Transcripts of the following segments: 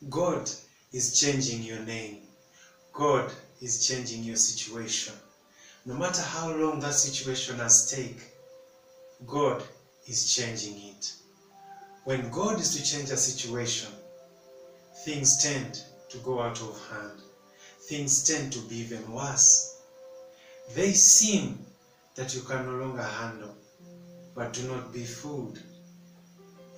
God is changing your name. God is changing your situation. No matter how long that situation has taken, God is changing it. When God is to change a situation, things tend to go out of hand. Things tend to be even worse. They seem that you can no longer handle, but do not be fooled.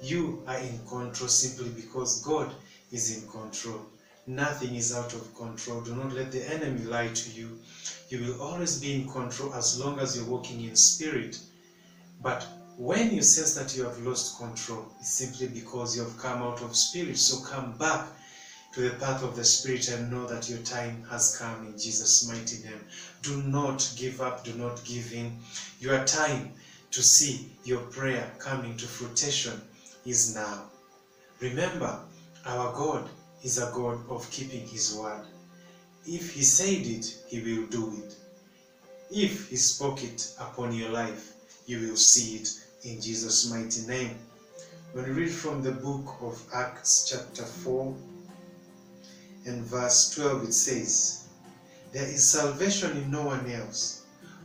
You are in control simply because God is in control. Nothing is out of control. Do not let the enemy lie to you. You will always be in control as long as you're walking in spirit. But when you sense that you have lost control, it's simply because you have come out of spirit. So come back to the path of the spirit and know that your time has come in Jesus' mighty name. Do not give up. Do not give in. Your time to see your prayer coming to fruition is now. Remember, our God is a God of keeping his word. If he said it, he will do it. If he spoke it upon your life, you will see it in Jesus' mighty name. When we read from the book of Acts chapter 4 and verse 12, it says, "There is salvation in no one else.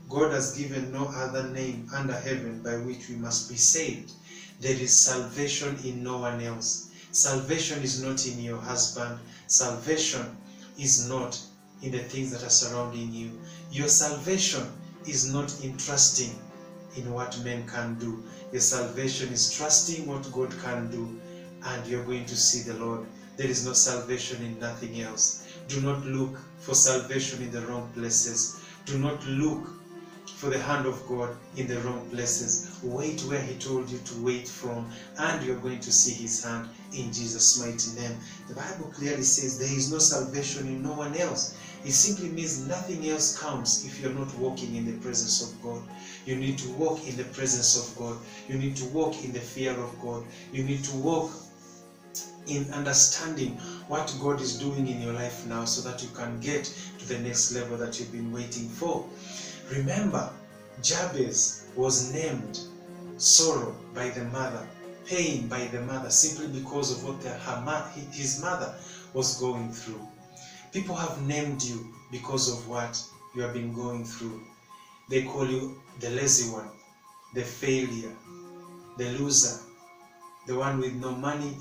God has given no other name under heaven by which we must be saved." There is salvation in no one else. Salvation is not in your husband. Salvation is not in the things that are surrounding you. Your salvation is not in trusting in what men can do. Your salvation is trusting what God can do, and you're going to see the Lord. There is no salvation in nothing else. Do not look for salvation in the wrong places. Do not look for the hand of God in the wrong places. Wait where he told you to wait from, and you're going to see his hand in Jesus' mighty name. The Bible clearly says there is no salvation in no one else. It simply means nothing else counts if you're not walking in the presence of God. You need to walk in the presence of God. You need to walk in the fear of God. You need to walk in understanding what God is doing in your life now, so that you can get to the next level that you've been waiting for. Remember, Jabez was named sorrow by the mother, pain by the mother, simply because of what his mother was going through. People have named you because of what you have been going through. They call you the lazy one, the failure, the loser, the one with no money.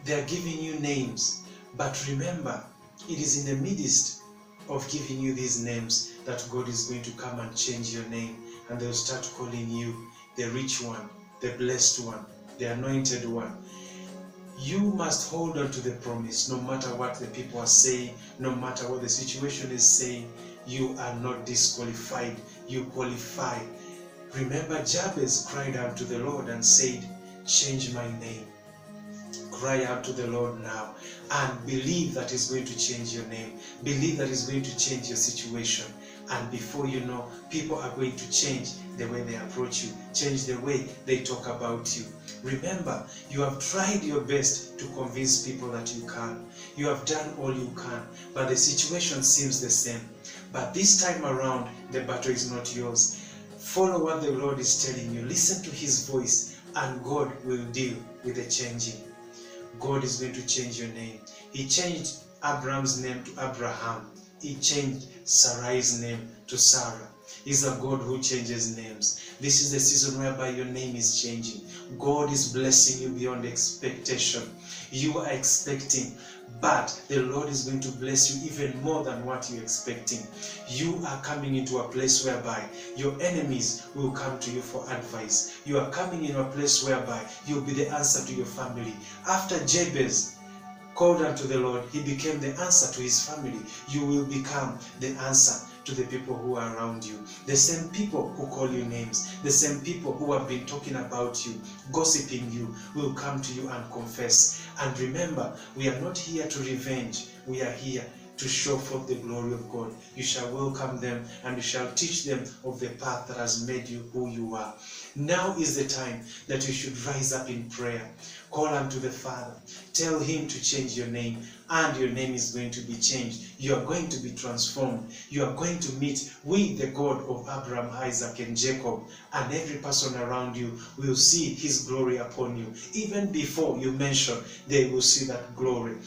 They are giving you names. But remember, it is in the midst of giving you these names that God is going to come and change your name, and they'll start calling you the rich one, the blessed one, the anointed one. You must hold on to the promise, no matter what the people are saying, no matter what the situation is saying. You are not disqualified, you qualify. Remember, Jabez cried out to the Lord and said, "Change my name." Cry out to the Lord now and believe that He's going to change your name. Believe that He's going to change your situation. And before you know, people are going to change the way they approach you, change the way they talk about you. Remember, you have tried your best to convince people that you can. You have done all you can, but the situation seems the same. But this time around, the battle is not yours. Follow what the Lord is telling you. Listen to His voice, and God will deal with the changing. God is going to change your name. He changed Abraham's name to Abraham. He changed Sarai's name to Sarah. He's a God who changes names. This is the season whereby your name is changing. God is blessing you beyond expectation. You are expecting, but the Lord is going to bless you even more than what you're expecting. You are coming into a place whereby your enemies will come to you for advice. You are coming into a place whereby you'll be the answer to your family. After Jabez called unto the Lord, he became the answer to his family. You will become the answer to the people who are around you. The same people who call you names, the same people who have been talking about you, gossiping you, will come to you and confess. And remember, we are not here to revenge. We are here to show forth the glory of God. You shall welcome them, and you shall teach them of the path that has made you who you are. Now is the time that you should rise up in prayer. Call unto the Father. Tell Him to change your name, and your name is going to be changed. You are going to be transformed. You are going to meet with the God of Abraham, Isaac, and Jacob, and every person around you will see His glory upon you. Even before you mention, they will see that glory.